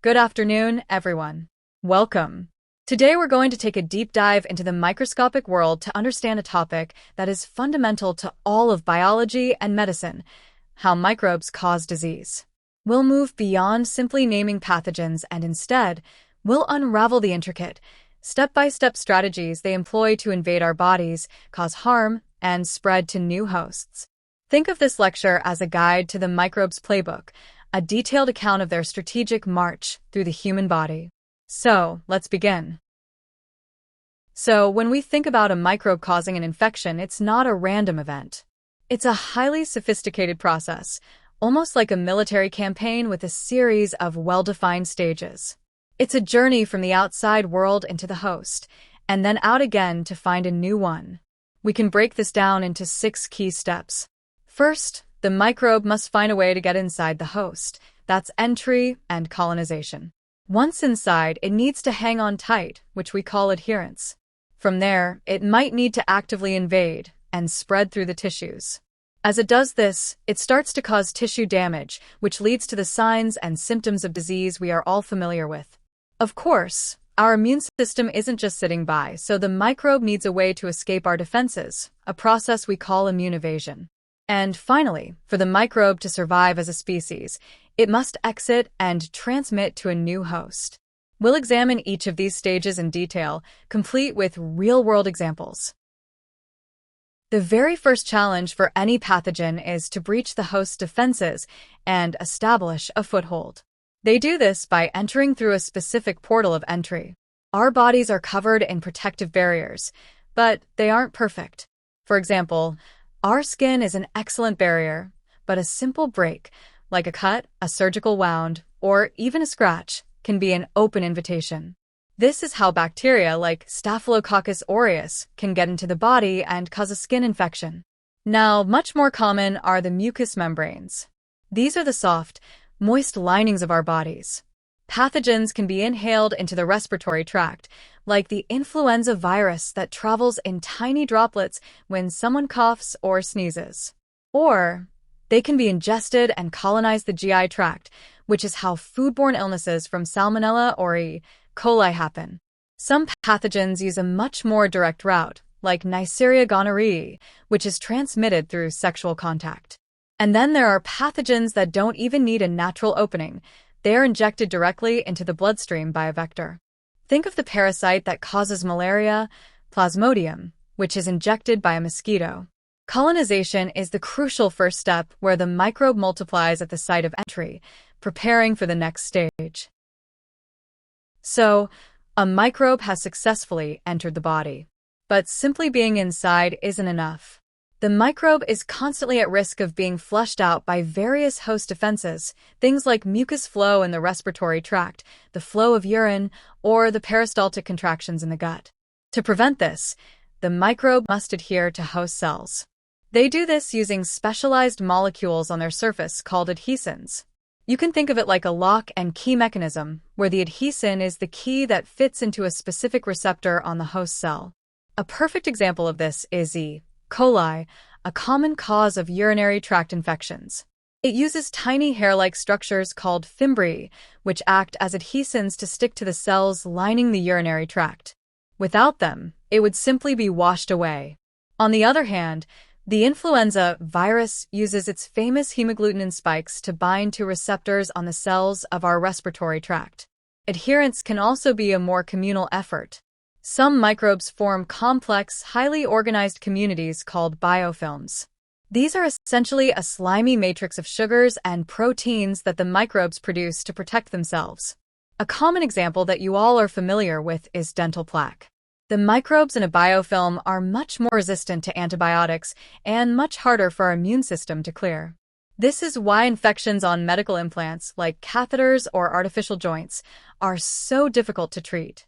Good afternoon, everyone. Welcome. Today we're going to take a deep dive into the microscopic world to understand a topic that is fundamental to all of biology and medicine: how microbes cause disease. We'll move beyond simply naming pathogens and instead, we'll unravel the intricate, step-by-step strategies they employ to invade our bodies, cause harm, and spread to new hosts. Think of this lecture as a guide to the microbes' playbook, a detailed account of their strategic march through the human body. So, let's begin. So, when we think about a microbe causing an infection, it's not a random event. It's a highly sophisticated process, almost like a military campaign with a series of well-defined stages. It's a journey from the outside world into the host, and then out again to find a new one. We can break this down into 6 key steps. First, the microbe must find a way to get inside the host. That's entry and colonization. Once inside, it needs to hang on tight, which we call adherence. From there, it might need to actively invade and spread through the tissues. As it does this, it starts to cause tissue damage, which leads to the signs and symptoms of disease we are all familiar with. Of course, our immune system isn't just sitting by, so the microbe needs a way to escape our defenses, a process we call immune evasion. And finally, for the microbe to survive as a species, it must exit and transmit to a new host. We'll examine each of these stages in detail, complete with real-world examples. The very first challenge for any pathogen is to breach the host's defenses and establish a foothold. They do this by entering through a specific portal of entry. Our bodies are covered in protective barriers, but they aren't perfect. For example, our skin is an excellent barrier, but a simple break, like a cut, a surgical wound, or even a scratch, can be an open invitation. This is how bacteria like Staphylococcus aureus can get into the body and cause a skin infection. Now, much more common are the mucous membranes. These are the soft, moist linings of our bodies. Pathogens can be inhaled into the respiratory tract, like the influenza virus that travels in tiny droplets when someone coughs or sneezes. Or they can be ingested and colonize the GI tract, which is how foodborne illnesses from Salmonella or E. coli happen. Some pathogens use a much more direct route, like Neisseria gonorrhoeae, which is transmitted through sexual contact. And then there are pathogens that don't even need a natural opening. They are injected directly into the bloodstream by a vector. Think of the parasite that causes malaria, Plasmodium, which is injected by a mosquito. Colonization is the crucial first step where the microbe multiplies at the site of entry, preparing for the next stage. So, a microbe has successfully entered the body. But simply being inside isn't enough. The microbe is constantly at risk of being flushed out by various host defenses, things like mucus flow in the respiratory tract, the flow of urine, or the peristaltic contractions in the gut. To prevent this, the microbe must adhere to host cells. They do this using specialized molecules on their surface called adhesins. You can think of it like a lock and key mechanism, where the adhesin is the key that fits into a specific receptor on the host cell. A perfect example of this is E. coli, a common cause of urinary tract infections. It uses tiny hair-like structures called fimbriae, which act as adhesins to stick to the cells lining the urinary tract. Without them, it would simply be washed away. On the other hand, the influenza virus uses its famous hemagglutinin spikes to bind to receptors on the cells of our respiratory tract. Adherence can also be a more communal effort. Some microbes form complex, highly organized communities called biofilms. These are essentially a slimy matrix of sugars and proteins that the microbes produce to protect themselves. A common example that you all are familiar with is dental plaque. The microbes in a biofilm are much more resistant to antibiotics and much harder for our immune system to clear. This is why infections on medical implants, like catheters or artificial joints, are so difficult to treat.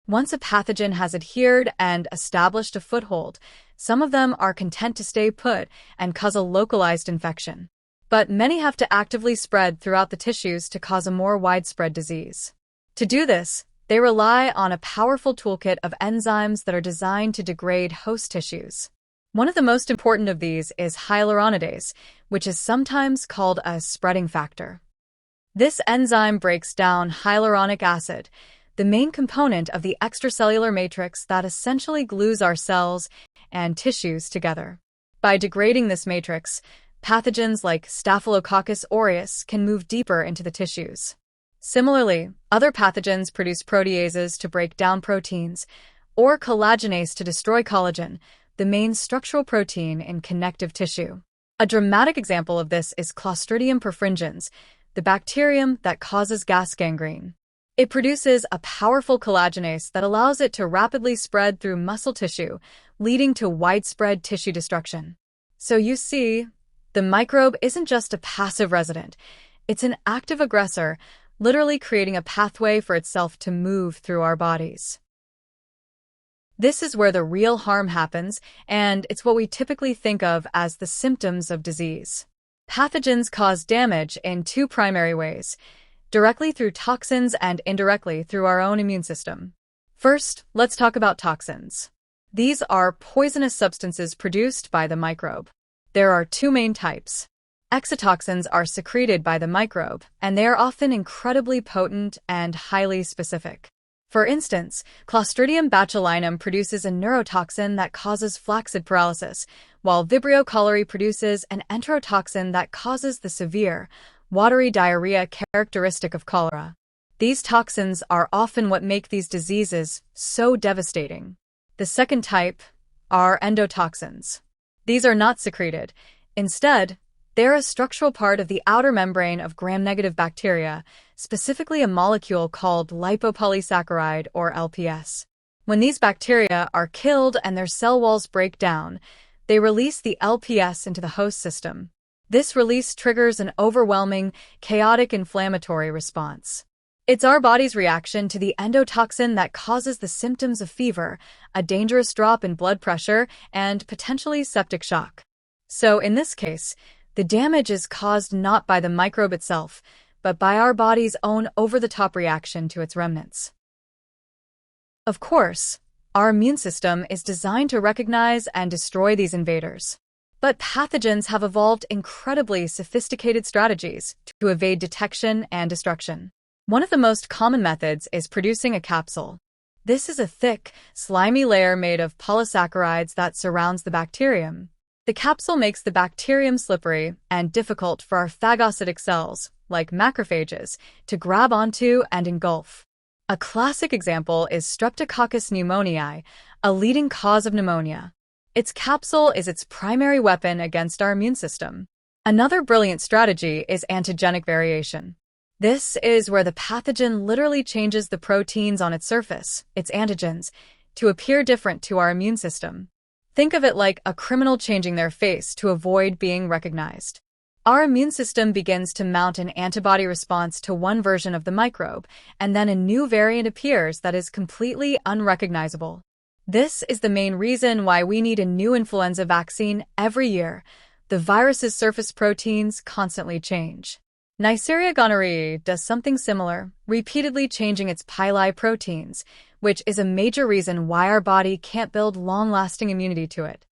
Once a pathogen has adhered and established a foothold, some of them are content to stay put and cause a localized infection. But many have to actively spread throughout the tissues to cause a more widespread disease. To do this, they rely on a powerful toolkit of enzymes that are designed to degrade host tissues. One of the most important of these is hyaluronidase, which is sometimes called a spreading factor. This enzyme breaks down hyaluronic acid, the main component of the extracellular matrix that essentially glues our cells and tissues together. By degrading this matrix, pathogens like Staphylococcus aureus can move deeper into the tissues. Similarly, other pathogens produce proteases to break down proteins, or collagenase to destroy collagen, the main structural protein in connective tissue. A dramatic example of this is Clostridium perfringens, the bacterium that causes gas gangrene. It produces a powerful collagenase that allows it to rapidly spread through muscle tissue, leading to widespread tissue destruction. So you see, the microbe isn't just a passive resident, it's an active aggressor, literally creating a pathway for itself to move through our bodies. This is where the real harm happens, and it's what we typically think of as the symptoms of disease. Pathogens cause damage in two primary ways: directly through toxins and indirectly through our own immune system. First, let's talk about toxins. These are poisonous substances produced by the microbe. There are two main types. Exotoxins are secreted by the microbe, and they are often incredibly potent and highly specific. For instance, Clostridium botulinum produces a neurotoxin that causes flaccid paralysis, while Vibrio cholerae produces an enterotoxin that causes the severe, watery diarrhea characteristic of cholera. These toxins are often what make these diseases so devastating. The second type are endotoxins. These are not secreted. Instead, they're a structural part of the outer membrane of gram-negative bacteria, specifically a molecule called lipopolysaccharide, or LPS. When these bacteria are killed and their cell walls break down, they release the LPS into the host system. This release triggers an overwhelming, chaotic inflammatory response. It's our body's reaction to the endotoxin that causes the symptoms of fever, a dangerous drop in blood pressure, and potentially septic shock. So in this case, the damage is caused not by the microbe itself, but by our body's own over-the-top reaction to its remnants. Of course, our immune system is designed to recognize and destroy these invaders. But pathogens have evolved incredibly sophisticated strategies to evade detection and destruction. One of the most common methods is producing a capsule. This is a thick, slimy layer made of polysaccharides that surrounds the bacterium. The capsule makes the bacterium slippery and difficult for our phagocytic cells, like macrophages, to grab onto and engulf. A classic example is Streptococcus pneumoniae, a leading cause of pneumonia. Its capsule is its primary weapon against our immune system. Another brilliant strategy is antigenic variation. This is where the pathogen literally changes the proteins on its surface, its antigens, to appear different to our immune system. Think of it like a criminal changing their face to avoid being recognized. Our immune system begins to mount an antibody response to one version of the microbe, and then a new variant appears that is completely unrecognizable. This is the main reason why we need a new influenza vaccine every year. The virus's surface proteins constantly change. Neisseria gonorrhoeae does something similar, repeatedly changing its pili proteins, which is a major reason why our body can't build long-lasting immunity to it.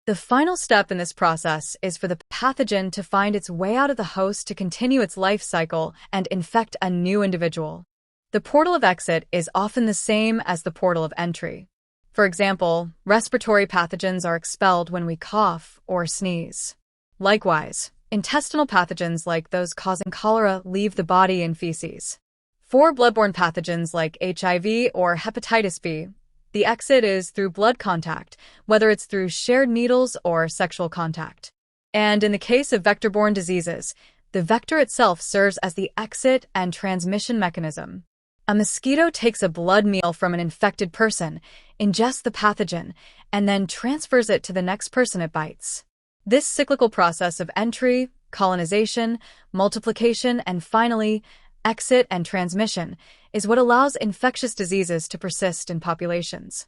The final step in this process is for the pathogen to find its way out of the host to continue its life cycle and infect a new individual. The portal of exit is often the same as the portal of entry. For example, respiratory pathogens are expelled when we cough or sneeze. Likewise, intestinal pathogens like those causing cholera leave the body in feces. For bloodborne pathogens like HIV or hepatitis B, the exit is through blood contact, whether it's through shared needles or sexual contact. And in the case of vector-borne diseases, the vector itself serves as the exit and transmission mechanism. A mosquito takes a blood meal from an infected person, ingests the pathogen, and then transfers it to the next person it bites. This cyclical process of entry, colonization, multiplication, and finally, exit and transmission is what allows infectious diseases to persist in populations.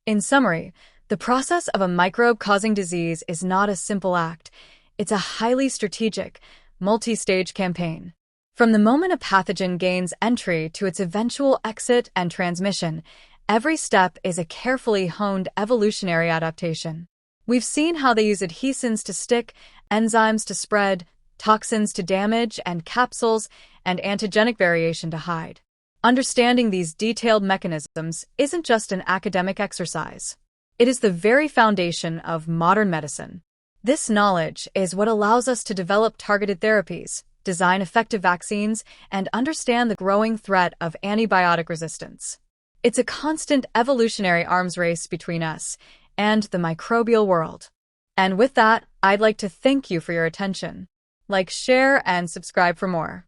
In summary, the process of a microbe causing disease is not a simple act. It's a highly strategic, multi-stage campaign. From the moment a pathogen gains entry to its eventual exit and transmission, every step is a carefully honed evolutionary adaptation. We've seen how they use adhesins to stick, enzymes to spread, toxins to damage, and capsules and antigenic variation to hide. Understanding these detailed mechanisms isn't just an academic exercise. It is the very foundation of modern medicine. This knowledge is what allows us to develop targeted therapies, design effective vaccines, and understand the growing threat of antibiotic resistance. It's a constant evolutionary arms race between us and the microbial world. And with that, I'd like to thank you for your attention. Like, share, and subscribe for more.